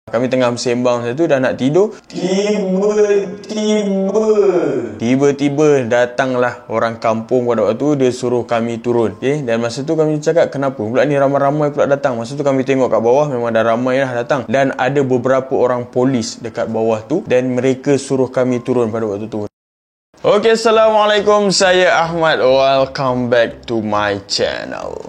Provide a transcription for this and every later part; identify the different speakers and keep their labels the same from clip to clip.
Speaker 1: Kami tengah bersembang satu dah nak tidur. Tiba-tiba datanglah orang kampung pada waktu. Dia suruh kami turun. Okay? Dan masa tu kami cakap, kenapa pula ni ramai-ramai pula datang. Masa tu kami tengok kat bawah, memang dah ramai dah datang. Dan ada beberapa orang polis dekat bawah tu. Dan mereka suruh kami turun pada waktu tu. Okay, Assalamualaikum. Saya Ahmad. Welcome back to my channel.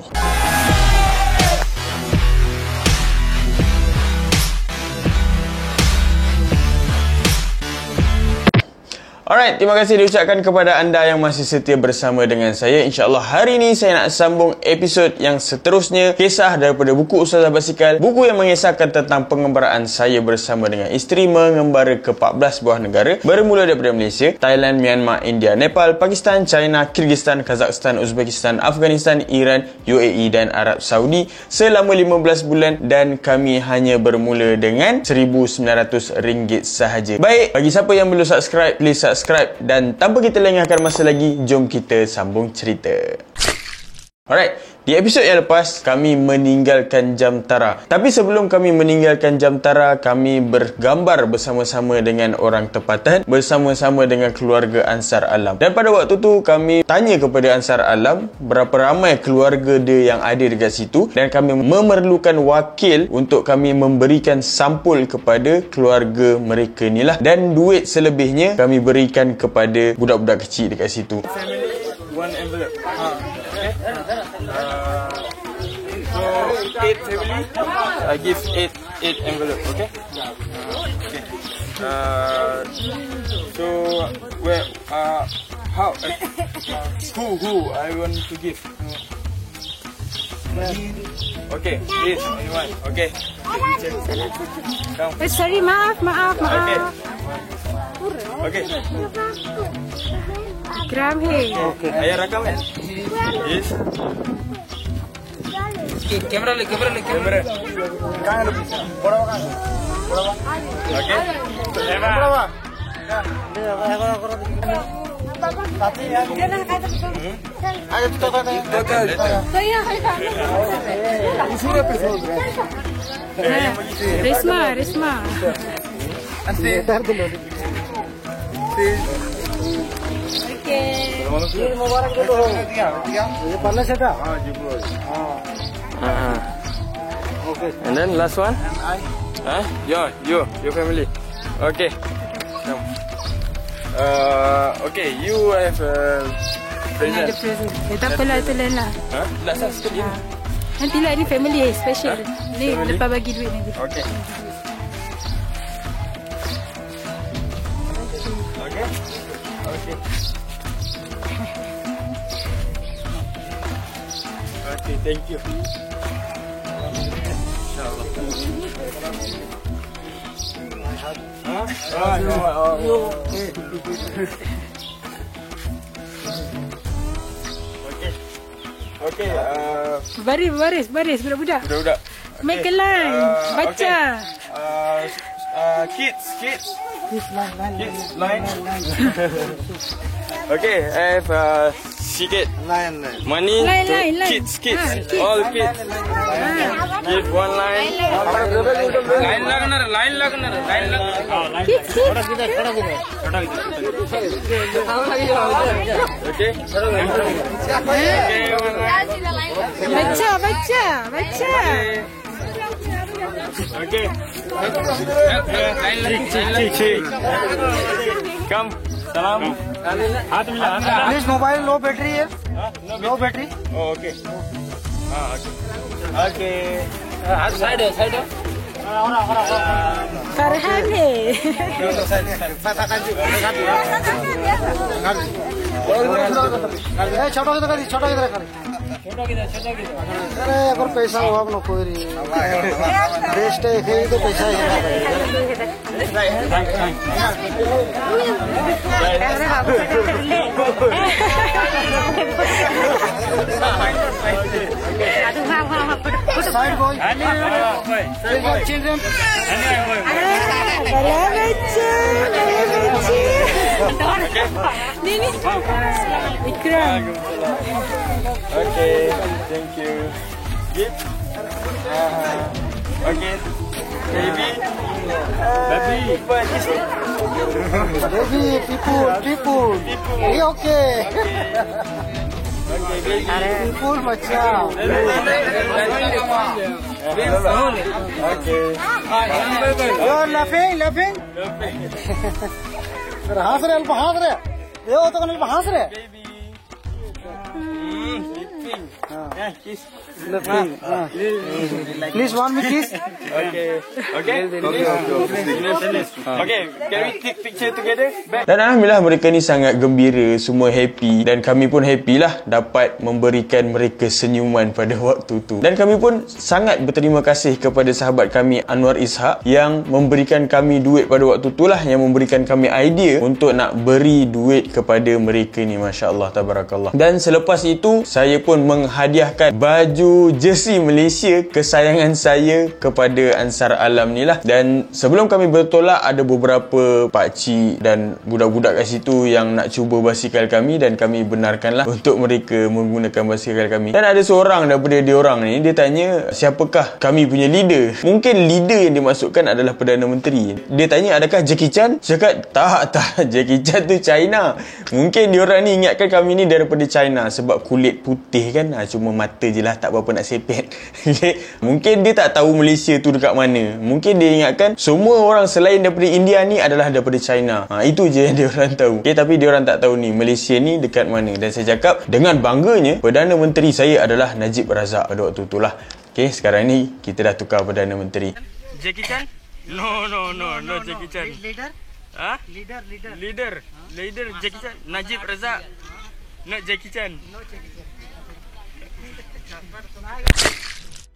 Speaker 1: Alright, terima kasih diucapkan kepada anda yang masih setia bersama dengan saya. InsyaAllah hari ini saya nak sambung episod yang seterusnya. Kisah daripada buku Ustazah Basikal. Buku yang mengisahkan tentang pengembaraan saya bersama dengan isteri mengembara ke 14 buah negara. Bermula daripada Malaysia, Thailand, Myanmar, India, Nepal, Pakistan, China, Kyrgyzstan, Kazakhstan, Uzbekistan, Afghanistan, Iran, UAE dan Arab Saudi selama 15 bulan dan kami hanya bermula dengan RM1,900 sahaja. Baik, bagi siapa yang belum subscribe, please subscribe. Dan tanpa kita lengahkan masa lagi, jom kita sambung cerita. Alright, di episod yang lepas kami meninggalkan Jamtara. Tapi sebelum kami meninggalkan Jamtara, kami bergambar bersama-sama dengan orang tempatan, bersama-sama dengan keluarga Ansar Alam. Dan pada waktu tu kami tanya kepada Ansar Alam berapa ramai keluarga dia yang ada dekat situ, dan kami memerlukan wakil untuk kami memberikan sampul kepada keluarga mereka ni lah. Dan duit selebihnya kami berikan kepada budak-budak kecil dekat situ. One envelope. Okay. So 8 family. I give 8 envelope. Okay. Okay. So where? How? Who? I want to give. Okay. This only one. Okay. Come.
Speaker 2: Sorry, maaf.
Speaker 1: Okay. Okay.
Speaker 2: Gram he.
Speaker 1: Okay. Ayah rakam kan? Yes. Kamera. Kang lebih. Okay.
Speaker 2: Risma.
Speaker 1: Okay. And then last one. Your family. Okay. Come. Okay, you have present.
Speaker 2: Ada present. Tak apalah, itu lain lah.
Speaker 1: Tak sah sekali.
Speaker 2: Nantilah, ni family special. Ni
Speaker 1: Family?
Speaker 2: lepas bagi duit nanti.
Speaker 1: Okay. Okay. Okay. Okay, thank you. InsyaAllah. Okay.
Speaker 2: Baris budak-budak.
Speaker 1: Budak-budak.
Speaker 2: Make a line. Baca.
Speaker 1: Kids. Line. Okay, I have sikit money to kids. All kids. Give one line. Line La. Okay.
Speaker 2: Baca.
Speaker 1: Okay. Come. Salam.
Speaker 3: This mobile low battery है. Low battery.
Speaker 1: Oh, okay. Okay.
Speaker 3: Side.
Speaker 2: Farhan he.
Speaker 3: छोटा अरे अगर पैसा हुआ न कोई बेस्ट है तो पैसा side boy children
Speaker 2: Nini. Ikram.
Speaker 1: Okay, thank you. Gift. Okay, baby.
Speaker 3: Baby, people. Ini oke. People macam. You're laughing. हंस रहे ये वो तो हंस रहे Please want me kiss?
Speaker 1: Okay. Can we take picture together? Dan alhamdulillah mereka ni sangat gembira, semua happy dan kami pun happy lah dapat memberikan mereka senyuman pada waktu tu. Dan kami pun sangat berterima kasih kepada sahabat kami Anwar Ishak yang memberikan kami duit pada waktu tu lah, yang memberikan kami idea untuk nak beri duit kepada mereka ni, masya-Allah tabarakallah. Dan selepas itu saya pun menghadiahkan baju jersey Malaysia kesayangan saya kepada Ansar Alam ni lah. Dan sebelum kami bertolak, ada beberapa pakcik dan budak-budak kat situ yang nak cuba basikal kami dan kami benarkanlah untuk mereka menggunakan basikal kami. Dan ada seorang daripada diorang ni, dia tanya siapakah kami punya leader. Mungkin leader yang dimasukkan adalah Perdana Menteri. Dia tanya adakah Jackie Chan? Cakap tak, Jackie Chan tu China. Mungkin diorang ni ingatkan kami ni daripada China sebab kulit putih kan, cuma mata je lah, tak berapa nak sepet. Okay. Mungkin dia tak tahu Malaysia tu dekat mana. Mungkin dia ingatkan semua orang selain daripada India ni adalah daripada China. Itu je yang diorang tahu. Okay, tapi diorang tak tahu ni Malaysia ni dekat mana. Dan saya cakap dengan bangganya, Perdana Menteri saya adalah Najib Razak pada waktu tu lah. Okay, sekarang ni kita dah tukar Perdana Menteri.
Speaker 4: Jackie Chan? No, Jackie Chan.
Speaker 3: Leader?
Speaker 4: Huh?
Speaker 3: Leader.
Speaker 4: Jackie Chan. Najib Razak. Not Jackie Chan.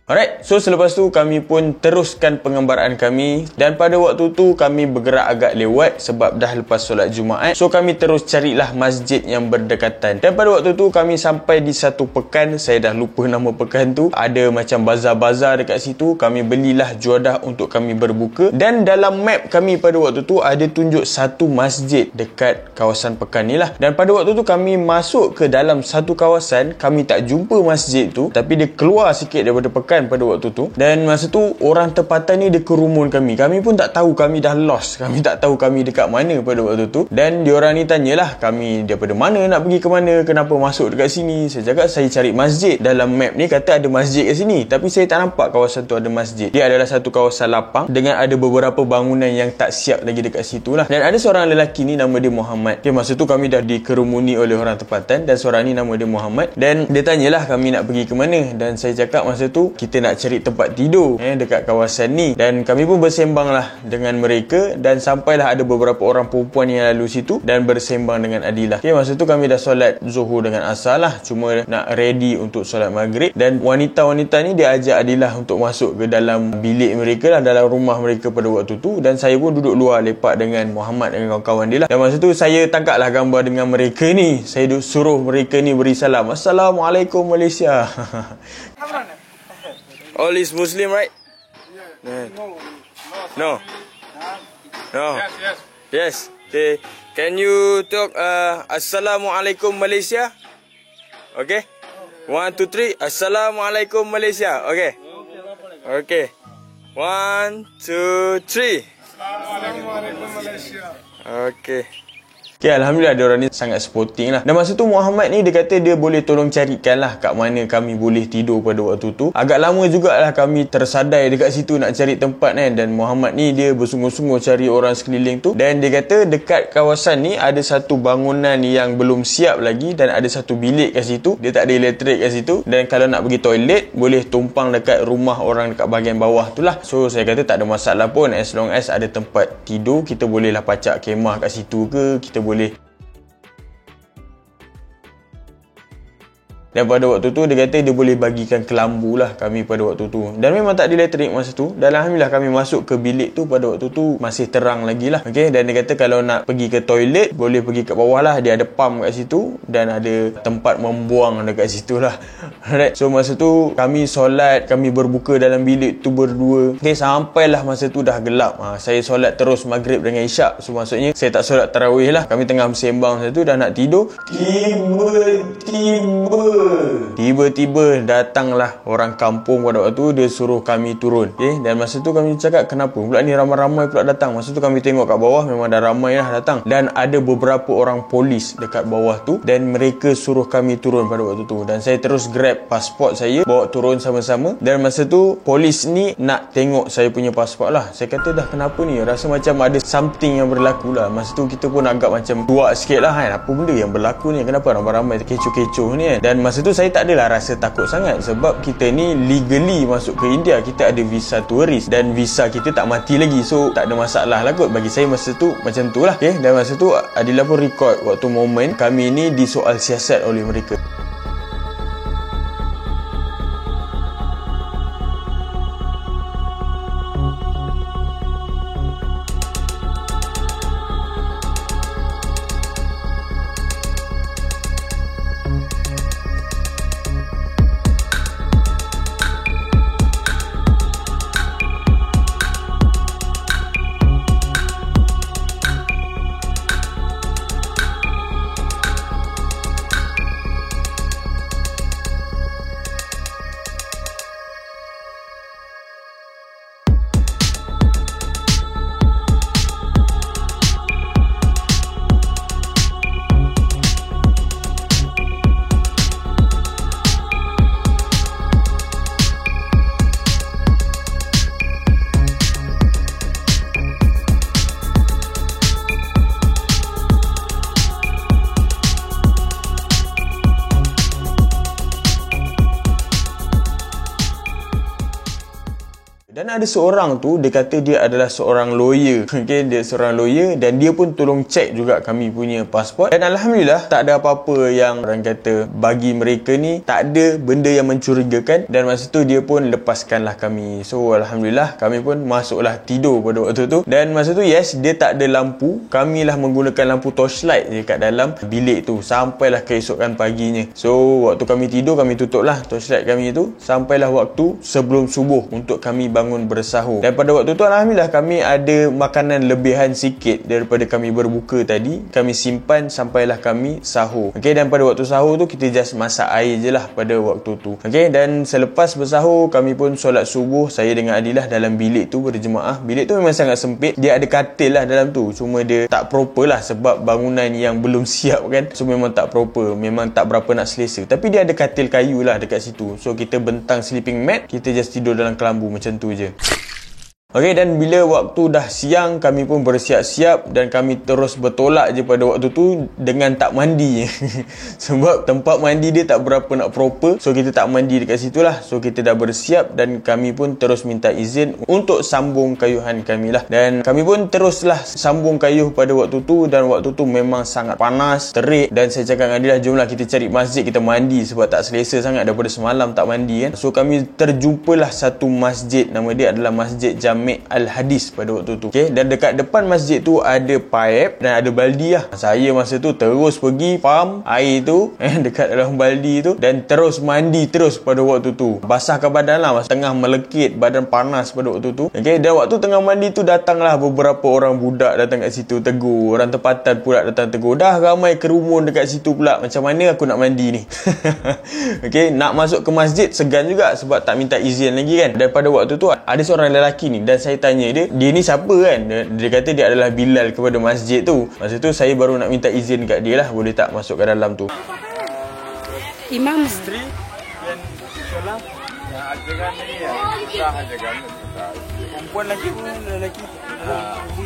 Speaker 1: Alright, so selepas tu kami pun teruskan pengembaraan kami. Dan pada waktu tu kami bergerak agak lewat sebab dah lepas solat Jumaat. So kami terus carilah masjid yang berdekatan. Dan pada waktu tu kami sampai di satu pekan, saya dah lupa nama pekan tu. Ada macam bazar-bazar dekat situ. Kami belilah juadah untuk kami berbuka. Dan dalam map kami pada waktu tu ada tunjuk satu masjid dekat kawasan pekan ni lah. Dan pada waktu tu kami masuk ke dalam satu kawasan, kami tak jumpa masjid tu, tapi dia keluar sikit daripada pekan pada waktu tu. Dan masa tu orang tempatan ni dia kerumun kami. Kami pun tak tahu, kami dah lost. Kami tak tahu kami dekat mana pada waktu tu. Dan diorang ni tanyalah kami daripada mana, nak pergi ke mana, kenapa masuk dekat sini. Saya cakap saya cari masjid. Dalam map ni kata ada masjid kat sini, tapi saya tak nampak kawasan tu ada masjid. Dia adalah satu kawasan lapang dengan ada beberapa bangunan yang tak siap lagi dekat situ lah. Dan ada seorang lelaki ni nama dia Muhammad. Okay, masa tu kami dah dikerumuni oleh orang tempatan dan seorang ni nama dia Muhammad. Dan dia tanyalah kami nak pergi ke mana. Dan saya cakap masa tu kita nak cari tempat tidur dekat kawasan ni. Dan kami pun bersembang lah dengan mereka. Dan sampailah ada beberapa orang perempuan yang lalu situ dan bersembang dengan Adilah. Okay, masa tu kami dah solat Zuhur dengan Asar lah, cuma nak ready untuk solat Maghrib. Dan wanita-wanita ni dia ajak Adilah untuk masuk ke dalam bilik mereka lah, dalam rumah mereka pada waktu tu. Dan saya pun duduk luar lepak dengan Muhammad dengan kawan-kawan dia lah. Dan masa tu saya tangkap lah gambar dengan mereka ni. Saya suruh mereka ni beri salam, Assalamualaikum Malaysia. All is Muslim, right? No. Yes. Okay. Can you talk Assalamualaikum Malaysia? Okay. 1, 2, 3. Assalamualaikum Malaysia. Okay. 1, 2, 3. Assalamualaikum Malaysia. Okay. Okay, alhamdulillah diorang ni sangat supporting lah. Dan masa tu Muhammad ni dia kata dia boleh tolong carikan lah kat mana kami boleh tidur pada waktu tu. Agak lama jugalah kami tersadai dekat situ nak cari tempat kan. Dan Muhammad ni dia bersungguh-sungguh cari orang sekeliling tu. Dan dia kata dekat kawasan ni ada satu bangunan yang belum siap lagi dan ada satu bilik kat situ. Dia tak ada elektrik kat situ. Dan kalau nak pergi toilet boleh tumpang dekat rumah orang dekat bahagian bawah tu lah. So saya kata tak ada masalah pun, as long as ada tempat tidur. Kita bolehlah pacak kemah kat situ ke, kita boleh. Dan pada waktu tu dia kata dia boleh bagikan kelambu lah kami pada waktu tu. Dan memang tak ada elektrik masa tu. Dan alhamdulillah kami masuk ke bilik tu pada waktu tu masih terang lagi lah. Okay? Dan dia kata kalau nak pergi ke toilet boleh pergi kat bawah lah. Dia ada pump kat situ dan ada tempat membuang dekat situ lah. Alright. So masa tu kami solat, kami berbuka dalam bilik tu berdua. Okay, sampailah masa tu dah gelap. Saya solat terus Maghrib dengan Isyak. So maksudnya saya tak solat tarawih lah. Kami tengah bersembang masa tu dah nak tidur. Tiba-tiba Tiba-tiba datanglah orang kampung pada waktu tu. Dia suruh kami turun. Dan masa tu kami cakap, kenapa pula ni ramai-ramai pula datang. Masa tu kami tengok kat bawah, memang dah ramai lah datang. Dan ada beberapa orang polis dekat bawah tu. Dan mereka suruh kami turun pada waktu tu. Dan saya terus grab pasport saya, bawa turun sama-sama. Dan masa tu polis ni nak tengok saya punya pasport lah. Saya kata, dah kenapa ni? Rasa macam ada something yang berlaku lah. Masa tu kita pun agak macam tuak sikit lah kan. Apa benda yang berlaku ni? Kenapa ramai-ramai kecoh-kecoh ni kan? Dan masa tu saya tak adalah rasa takut sangat. Sebab kita ni legally masuk ke India. Kita ada visa turis. Dan visa kita tak mati lagi. So tak ada masalah lah kot. Bagi saya masa tu macam tu lah. Dan masa tu Adila pun record waktu momen kami ni disoal siasat oleh mereka. Dan ada seorang tu, dia kata dia adalah seorang lawyer. Dia seorang lawyer dan dia pun tolong cek juga kami punya pasport. Dan Alhamdulillah tak ada apa-apa yang orang kata bagi mereka ni, tak ada benda yang mencurigakan. Dan masa tu dia pun lepaskanlah kami. So Alhamdulillah kami pun masuklah tidur pada waktu tu. Dan masa tu yes, dia tak ada lampu. Kamilah menggunakan lampu torchlight dekat dalam bilik tu sampailah keesokan paginya. So waktu kami tidur, kami tutuplah torchlight kami tu sampailah waktu sebelum subuh untuk kami bangun bersahur. Dan pada waktu tu Alhamdulillah kami ada makanan lebihan sikit daripada kami berbuka tadi. Kami simpan sampailah kami sahur. Dan pada waktu sahur tu kita just masak air je lah pada waktu tu. Dan selepas bersahur kami pun solat subuh, saya dengan Adilah dalam bilik tu berjemaah. Bilik tu memang sangat sempit. Dia ada katil lah dalam tu. Cuma dia tak proper lah sebab bangunan yang belum siap kan. So memang tak proper. Memang tak berapa nak selesa. Tapi dia ada katil kayu lah dekat situ. So kita bentang sleeping mat. Kita just tidur dalam kelambu macam tu je. Dan bila waktu dah siang, kami pun bersiap-siap dan kami terus bertolak je pada waktu tu dengan tak mandi. Sebab tempat mandi dia tak berapa nak proper. So kita tak mandi dekat situ lah. So kita dah bersiap dan kami pun terus minta izin untuk sambung kayuhan kami lah. Dan kami pun teruslah sambung kayuh pada waktu tu. Dan waktu tu memang sangat panas, terik. Dan saya cakap dengan Adilah, jomlah kita cari masjid, kita mandi. Sebab tak selesa sangat daripada semalam tak mandi kan. So kami terjumpalah satu masjid. Nama dia adalah Masjid Jami' Al-Hadis pada waktu tu. Dan dekat depan masjid tu ada paip dan ada baldi lah. Saya masa tu terus pergi pump air tu dekat dalam baldi tu dan terus mandi terus pada waktu tu. Basahkan badan lah, masa tengah melekit, badan panas pada waktu tu. Dan waktu tengah mandi tu datanglah beberapa orang budak datang kat situ tegur. Orang tempatan pula datang tegur. Dah ramai kerumun dekat situ pula. Macam mana aku nak mandi ni? Nak masuk ke masjid segan juga sebab tak minta izin lagi kan. Dan pada waktu tu ada seorang lelaki ni. Dan saya tanya dia ni siapa kan? Dia kata dia adalah Bilal kepada masjid tu. Masa tu saya baru nak minta izin kat dia lah, boleh tak masuk ke dalam tu.
Speaker 2: Imam
Speaker 4: Isteri dan solat yang ajaran ni ya. Dah ajaran. Perempuan lagi pun lelaki.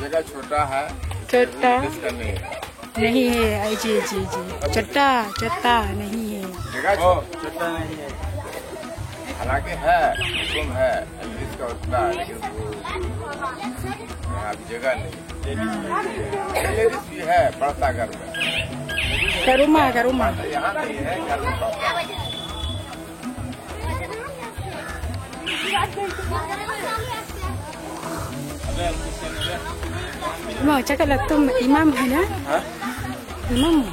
Speaker 4: Jaga छोटा है.
Speaker 2: छोटा
Speaker 4: इसका नहीं है.
Speaker 2: नहीं है जी छोटा नहीं है.
Speaker 4: जगह छोटा नहीं है. हालांकि है, हुक्म है, इंग्लिश का उतना है, लेकिन वो यहाँ भी जगह नहीं. लेडीज भी है, पड़ता घर में.
Speaker 2: Ke rumah.
Speaker 4: यहाँ नहीं है, घर में पड़ता है.
Speaker 2: Mau cakaplah tu imam है ना?
Speaker 4: हाँ?
Speaker 2: Imam.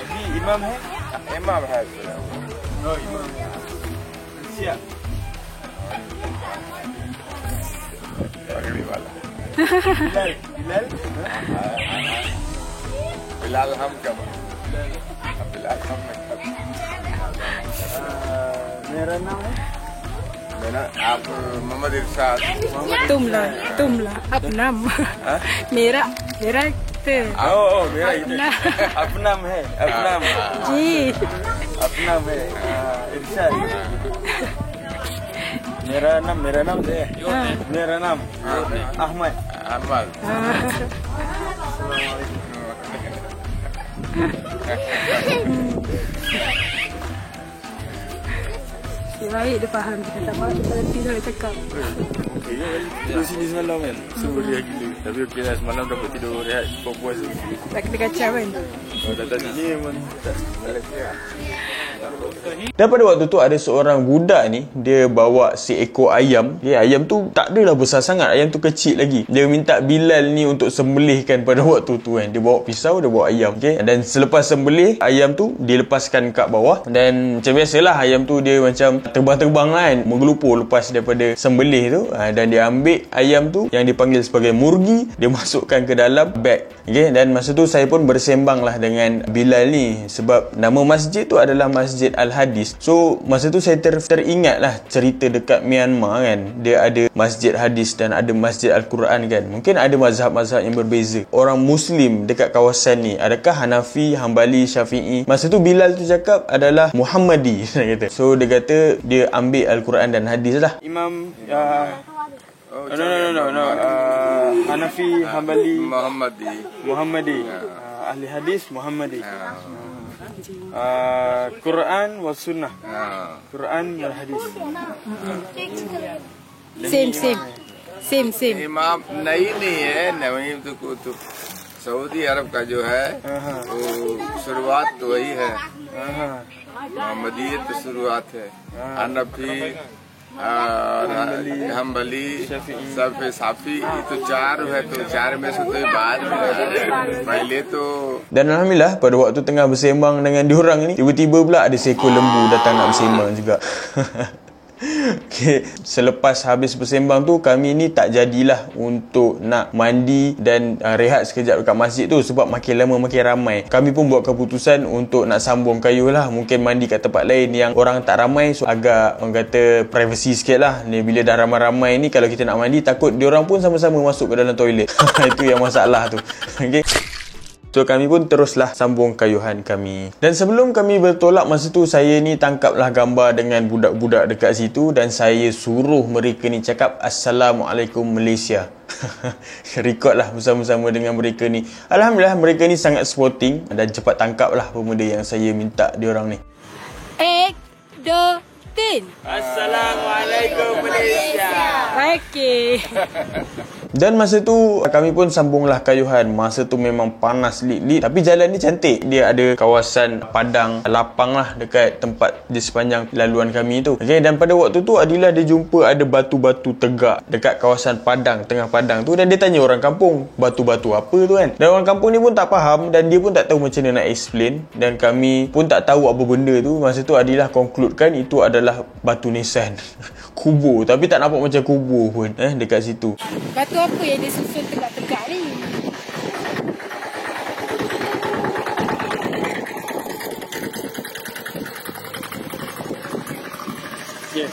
Speaker 4: अभी इमाम है? इमाम है. नो इमाम है. सिया. पगड़ी वाला. बिलाल हम कब? बिलाल हम
Speaker 3: मेरा नाम है
Speaker 4: मेरा आप मोहम्मद इरशाद
Speaker 2: तुम ला अपनाम मेरा ते
Speaker 4: मेरा
Speaker 3: अपना है अपना
Speaker 2: जी
Speaker 3: अपना है इरशाद मेरा नाम है मेरा नाम अहमद
Speaker 4: Ahmad
Speaker 2: baik dia faham kita tak faham kita nanti dia cakap.
Speaker 3: Tidur sini semalam kan, semua rehat gila. Tapi okey lah, semalam dapat tidur rehat puas-puas.
Speaker 2: Tak kena kacau kan.
Speaker 3: Kalau datang sini memang tak malas rehat.
Speaker 1: Dan pada waktu tu ada seorang budak ni, dia bawa seekor ayam. Ayam tu tak adalah besar sangat, ayam tu kecil lagi. Dia minta Bilal ni untuk sembelihkan pada waktu tu kan. Dia bawa pisau, dia bawa ayam. Dan selepas sembelih ayam tu, dia lepaskan kat bawah. Dan macam biasalah ayam tu dia macam terbang-terbang kan, menggelupur lepas daripada sembelih tu. Dan dia ambil ayam tu yang dipanggil sebagai murgi, dia masukkan ke dalam beg. Dan masa tu saya pun bersembang lah dengan Bilal ni, sebab nama masjid tu adalah Masjid Al-Hadis. So masa tu saya teringat lah cerita dekat Myanmar kan, dia ada Masjid Hadis dan ada Masjid Al-Quran kan. Mungkin ada mazhab-mazhab yang berbeza. Orang Muslim dekat kawasan ni, adakah Hanafi, Hambali, Syafi'i? Masa tu Bilal tu cakap adalah Muhammadi. So dia kata dia ambil Al-Quran dan Hadis lah.
Speaker 3: Imam no. Hanafi, Hambali, Muhammadi. Ahli hadis Muhammadi. Quran wa sunnah. Quran wal hadis.
Speaker 2: Same.
Speaker 4: इमाम नहीं है, नवीम तो कुतुब सऊदी अरब का जो है वो शुरुआत तो वही है, मोहम्मदियत तो शुरुआत है। हनफी हम्बली साफी तो चार है, तो चार में से तो बाद में पहले तो.
Speaker 1: Dan alhamdulillah pada waktu tengah bersembang dengan diorang ni, tiba-tiba pula ada seekor lembu datang nak bersembang juga. Okay. Selepas habis bersembang tu, kami ni tak jadilah untuk nak mandi dan rehat sekejap dekat masjid tu, sebab makin lama makin ramai. Kami pun buat keputusan untuk nak sambung kayuh lah, mungkin mandi kat tempat lain yang orang tak ramai. So agak orang kata privacy sikit lah ni. Bila dah ramai-ramai ni, kalau kita nak mandi, takut diorang pun sama-sama masuk ke dalam toilet. Itu yang masalah tu. Okay. So kami pun teruslah sambung kayuhan kami. Dan sebelum kami bertolak, masa tu saya ni tangkaplah gambar dengan budak-budak dekat situ, dan saya suruh mereka ni cakap Assalamualaikum Malaysia. Record lah bersama-sama dengan mereka ni. Alhamdulillah mereka ni sangat sporting dan cepat tangkap lah pemuda yang saya minta diorang ni.
Speaker 2: 1, 2, 3.
Speaker 3: Assalamualaikum Malaysia.
Speaker 2: Okey.
Speaker 1: Dan masa tu kami pun sambunglah kayuhan. Masa tu memang panas lit-lit, tapi jalan ni cantik. Dia ada kawasan padang lapang lah dekat tempat di sepanjang laluan kami tu. Okay, dan pada waktu tu Adila dia jumpa ada batu-batu tegak dekat kawasan padang, tengah padang tu. Dan dia tanya orang kampung, batu-batu apa tu kan. Dan orang kampung ni pun tak faham, dan dia pun tak tahu macam mana nak explain. Dan kami pun tak tahu apa benda tu. Masa tu Adila concludekan itu adalah batu nisan. Kubur, tapi tak nampak macam kubur pun dekat situ.
Speaker 2: Batu apa yang dia susun tegak-tegak ni?
Speaker 3: Yeah.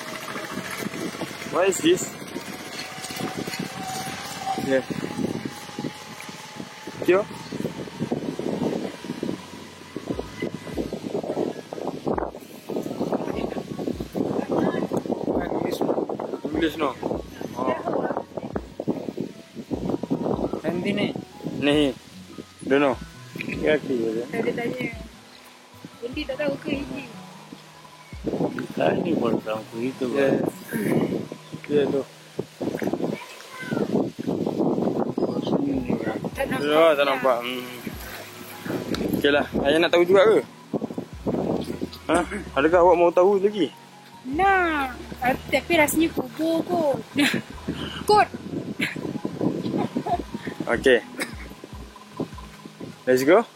Speaker 3: What is this? Yeah. Kyo? English no?
Speaker 2: Hindi ni.
Speaker 3: नहीं, don't know. क्या clear है?
Speaker 2: Dia tanya. Hindi tak tahu ke hindi?
Speaker 3: नहीं पढ़ता हूँ कोई तो ये लो tak nampak. Okay lah, ayah nak tahu juga ke? Adakah awak mau tahu lagi?
Speaker 2: Nah, tapi rasanya kubur kot. Kot.
Speaker 3: Okay, let's go.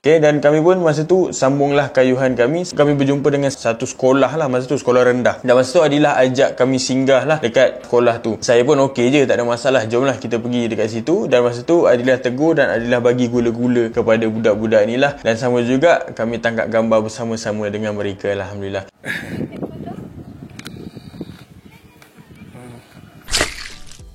Speaker 1: Okay, dan kami pun masa tu sambunglah kayuhan kami. Kami berjumpa dengan satu sekolah lah, masa tu sekolah rendah. Dan masa tu Adilah ajak kami singgah lah dekat sekolah tu. Saya pun okey je, tak ada masalah. Jomlah kita pergi dekat situ. Dan masa tu Adilah tegur dan Adilah bagi gula-gula kepada budak-budak ni lah. Dan sama juga kami tangkap gambar bersama-sama dengan mereka, alhamdulillah.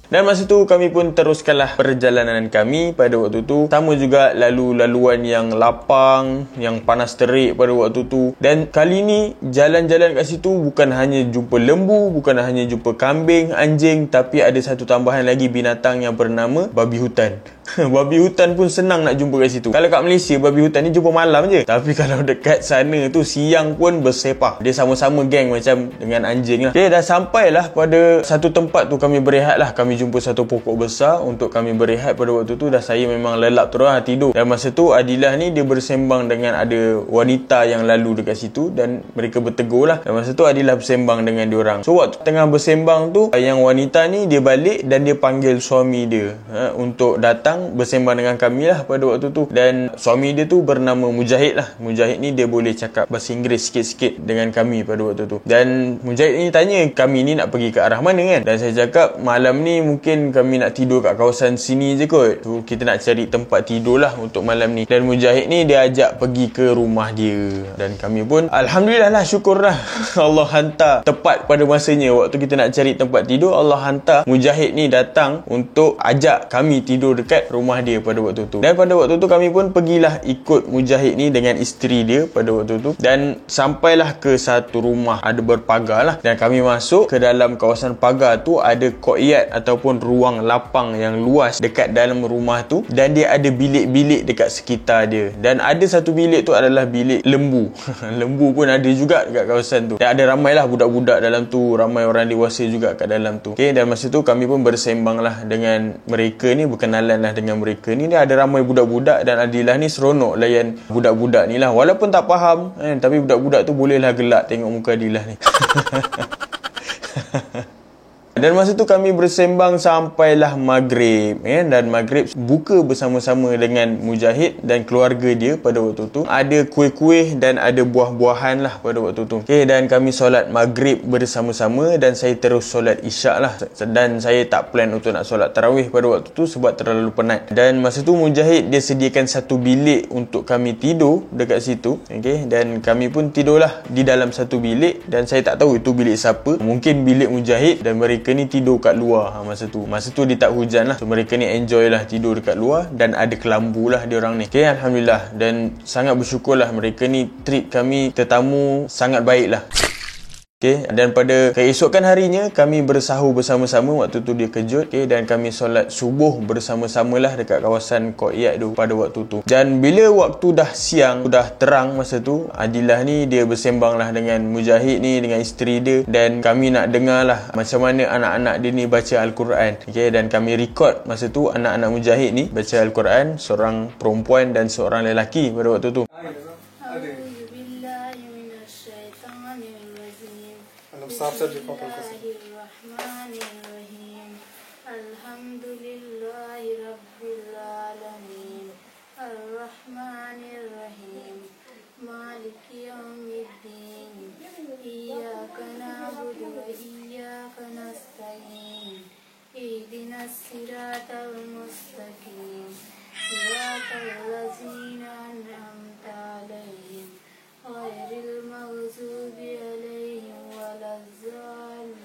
Speaker 1: Dan masa tu kami pun teruskanlah perjalanan kami pada waktu tu. Sama juga laluan yang lapang, yang panas terik pada waktu tu. Dan kali ni jalan-jalan kat situ bukan hanya jumpa lembu, bukan hanya jumpa kambing, anjing, tapi ada satu tambahan lagi binatang yang bernama babi hutan. Babi hutan pun senang nak jumpa kat situ. Kalau kat Malaysia babi hutan ni jumpa malam je. Tapi kalau dekat sana tu siang pun bersepah. Dia sama-sama geng macam dengan anjing lah. Okay, dah sampailah pada satu tempat tu kami berehat lah. Kami jumpa satu pokok besar untuk kami berehat pada waktu tu. Dah saya memang lelap terus lah tidur. Dan masa tu Adilah ni dia bersembang dengan ada wanita yang lalu dekat situ. Dan mereka bertegur lah. Dan masa tu Adilah bersembang dengan diorang. So waktu tengah bersembang tu, yang wanita ni dia balik dan dia panggil suami dia untuk datang bersembang dengan kami lah pada waktu tu. Dan suami dia tu bernama Mujahid lah. Mujahid ni dia boleh cakap bahasa Inggeris sikit-sikit dengan kami pada waktu tu. Dan Mujahid ni tanya kami ni nak pergi ke arah mana kan. Dan saya cakap malam ni mungkin kami nak tidur kat kawasan sini je kot. So, kita nak cari tempat tidur lah untuk malam ni. Dan Mujahid ni dia ajak pergi ke rumah dia. Dan kami pun alhamdulillah lah, syukur lah. Allah hantar tepat pada masanya. Waktu kita nak cari tempat tidur, Allah hantar Mujahid ni datang untuk ajak kami tidur dekat rumah dia pada waktu tu. Dan pada waktu tu kami pun pergilah ikut Mujahid ni dengan isteri dia pada waktu tu. Dan sampailah ke satu rumah ada berpagar lah. Dan kami masuk ke dalam kawasan pagar tu, ada courtyard ataupun ruang lapang yang luas dekat dalam rumah tu. Dan dia ada bilik-bilik dekat sekitar dia. Dan ada satu bilik tu adalah bilik lembu. Lembu pun ada juga dekat kawasan tu. Dan ada ramailah budak-budak dalam tu, ramai orang dewasa juga kat dalam tu. Okay, dan masa tu kami pun bersembang lah dengan mereka ni, berkenalan lah dengan mereka ni. Dia ada ramai budak-budak dan Adilah ni seronok layan budak-budak ni lah. Walaupun tak faham tapi budak-budak tu bolehlah gelak tengok muka Adilah ni. Dan masa tu kami bersembang sampailah maghrib dan maghrib buka bersama-sama dengan Mujahid dan keluarga dia pada waktu tu. Ada kuih-kuih dan ada buah-buahan lah pada waktu tu. Okay, dan kami solat maghrib bersama-sama dan saya terus solat isyak lah. Dan saya tak plan untuk nak solat tarawih pada waktu tu sebab terlalu penat. Dan masa tu Mujahid dia sediakan satu bilik untuk kami tidur dekat situ. Okay, dan kami pun tidurlah di dalam satu bilik. Dan saya tak tahu itu bilik siapa. Mungkin bilik Mujahid. Dan mereka ni tidur kat luar masa tu dia tak hujan lah. So mereka ni enjoy lah tidur dekat luar. Dan ada kelambu lah diorang ni. Okay, alhamdulillah. Dan sangat bersyukur lah mereka ni treat kami tetamu sangat baik lah. Okay, dan pada keesokan harinya kami bersahur bersama-sama. Waktu tu dia kejut. Okay, dan kami solat subuh bersama-sama lah dekat kawasan courtyard tu pada waktu tu. Dan bila waktu dah siang, dah terang masa tu, Adilah ni dia bersembang lah dengan Mujahid ni, dengan isteri dia. Dan kami nak dengar lah macam mana anak-anak dia ni baca Al-Quran. Okay, dan kami record masa tu anak-anak Mujahid ni baca Al-Quran. Seorang perempuan dan seorang lelaki pada waktu tu.
Speaker 2: Bismillahirrahmanirrahim. Alhamdulillahirabbil arrahmanirrahim. Maliki yaumiddin. Iyyaka na'budu wa iyyaka nasta'in. Ihdinas siratal mustaqim. Siratal ladzina an'amta 'alaihim ghairil maghdubi 'alaihim waladdallin.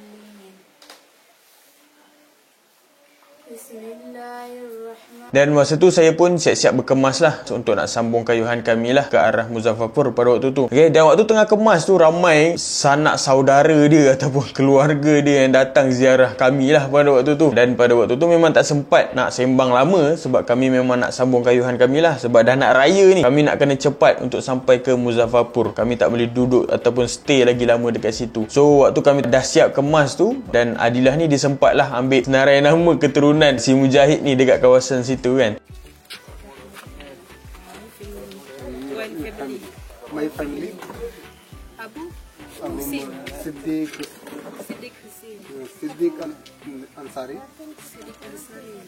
Speaker 2: Bismillahirrahmanirrahim.
Speaker 1: Dan masa tu saya pun siap-siap berkemas lah untuk nak sambung kayuhan kami lah ke arah Muzaffarpur pada waktu tu. Okay, dan waktu tengah kemas tu ramai sanak saudara dia ataupun keluarga dia yang datang ziarah kami lah pada waktu tu. Dan pada waktu tu memang tak sempat nak sembang lama sebab kami memang nak sambung kayuhan kami lah. Sebab dah nak raya ni, kami nak kena cepat untuk sampai ke Muzaffarpur. Kami tak boleh duduk ataupun stay lagi lama dekat situ. So waktu kami dah siap kemas tu, dan Adilah ni dia sempat lah ambil senarai nama keturunan si Mujahid ni dekat kawasan situ kan.
Speaker 5: My family.
Speaker 2: Abu
Speaker 5: Siddiq
Speaker 2: Hussein.
Speaker 5: Siddiq Ansari.
Speaker 2: Siddiq Ansari.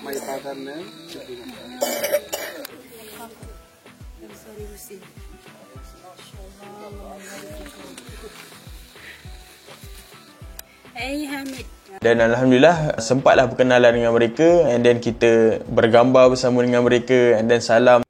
Speaker 5: My father name Siddiq Ansari.
Speaker 2: Hamid.
Speaker 1: Dan Alhamdulillah sempatlah berkenalan dengan mereka, and then kita bergambar bersama dengan mereka, and then salam.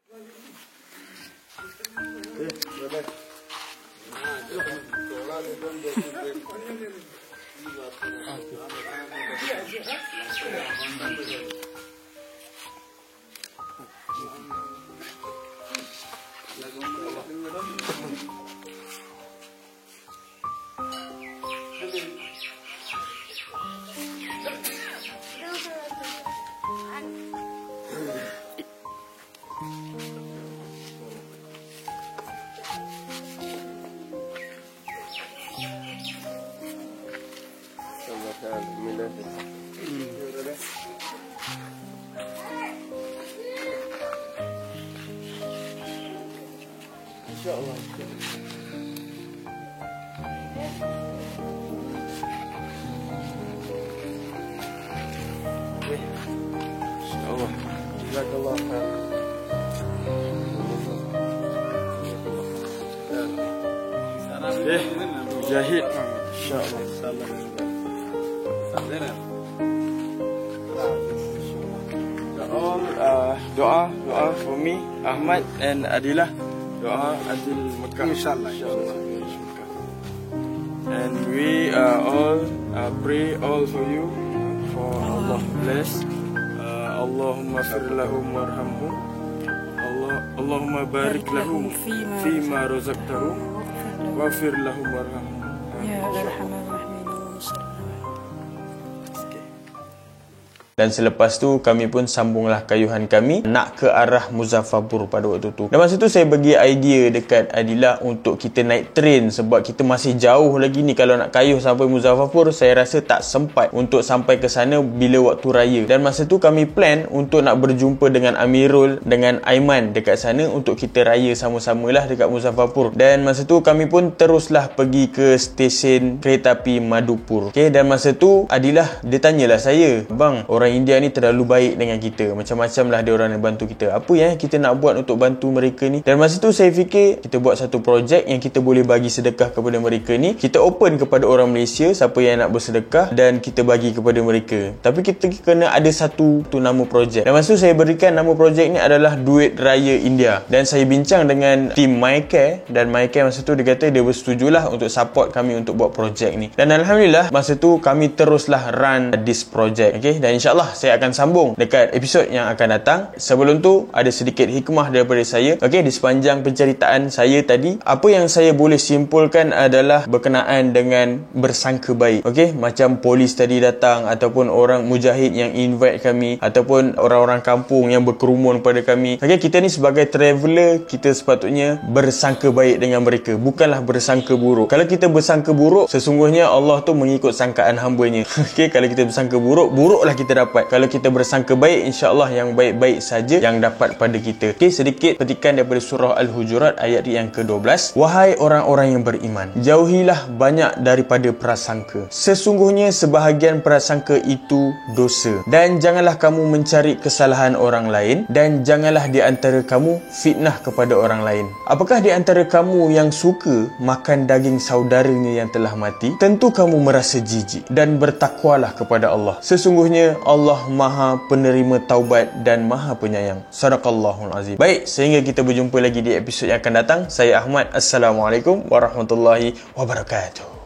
Speaker 3: InsyaAllah. Jazakallah khair. Jahid. InsyaAllah. Doa for me, Ahmad and Adilah. Doa Adil Mekah.
Speaker 5: Inshallah.
Speaker 3: And we all pray all for you, for Allah bless. Allahumma fir lahum warhamhum. Allahumma barik lahum fima razaqtahum wafir lahum warhamhum.
Speaker 2: Ya Arhamar Rahimin.
Speaker 1: Dan selepas tu kami pun sambunglah kayuhan kami nak ke arah Muzaffapur pada waktu tu. Dan masa tu saya bagi idea dekat Adilah untuk kita naik train, sebab kita masih jauh lagi ni. Kalau nak kayuh sampai Muzaffapur, saya rasa tak sempat untuk sampai ke sana bila waktu raya. Dan masa tu kami plan untuk nak berjumpa dengan Amirul, dengan Aiman dekat sana untuk kita raya sama-samalah dekat Muzaffapur. Dan masa tu kami pun teruslah pergi ke stesen kereta api Madupur. Okay, dan masa tu Adilah dia tanyalah saya, "Bang, orang India ni terlalu baik dengan kita. Macam-macam lah dia orang yang bantu kita. Apa yang kita nak buat untuk bantu mereka ni?" Dan masa tu saya fikir kita buat satu projek yang kita boleh bagi sedekah kepada mereka ni. Kita open kepada orang Malaysia, siapa yang nak bersedekah, dan kita bagi kepada mereka. Tapi kita kena ada satu nama projek. Dan masa tu saya berikan nama projek ni adalah Duit Raya India. Dan saya bincang dengan tim MyCare, dan MyCare masa tu dia kata dia bersetujulah untuk support kami untuk buat projek ni. Dan Alhamdulillah masa tu kami teruslah run this project. Okay, dan insyaAllah saya akan sambung dekat episod yang akan datang. Sebelum tu ada sedikit hikmah daripada saya. Okey, di sepanjang penceritaan saya tadi, apa yang saya boleh simpulkan adalah berkenaan dengan bersangka baik. Okey, macam polis tadi datang, ataupun orang mujahid yang invite kami, ataupun orang-orang kampung yang berkerumun pada kami. Okey, kita ni sebagai traveller, kita sepatutnya bersangka baik dengan mereka, bukanlah bersangka buruk. Kalau kita bersangka buruk, sesungguhnya Allah tu mengikut sangkaan hamba-Nya. Okey, kalau kita bersangka buruk, buruklah kita dapat. Kalau kita bersangka baik, insya-Allah yang baik-baik saja yang dapat pada kita. Okey, sedikit petikan daripada surah Al-Hujurat ayat yang ke-12. Wahai orang-orang yang beriman, jauhilah banyak daripada prasangka. Sesungguhnya sebahagian prasangka itu dosa. Dan janganlah kamu mencari kesalahan orang lain, dan janganlah di antara kamu fitnah kepada orang lain. Apakah di antara kamu yang suka makan daging saudaranya yang telah mati? Tentu kamu merasa jijik, dan bertakwalah kepada Allah. Sesungguhnya Allah Maha penerima taubat dan Maha penyayang. Sadaqallahul azim. Baik, sehingga kita berjumpa lagi di episod yang akan datang. Saya Ahmad. Assalamualaikum warahmatullahi wabarakatuh.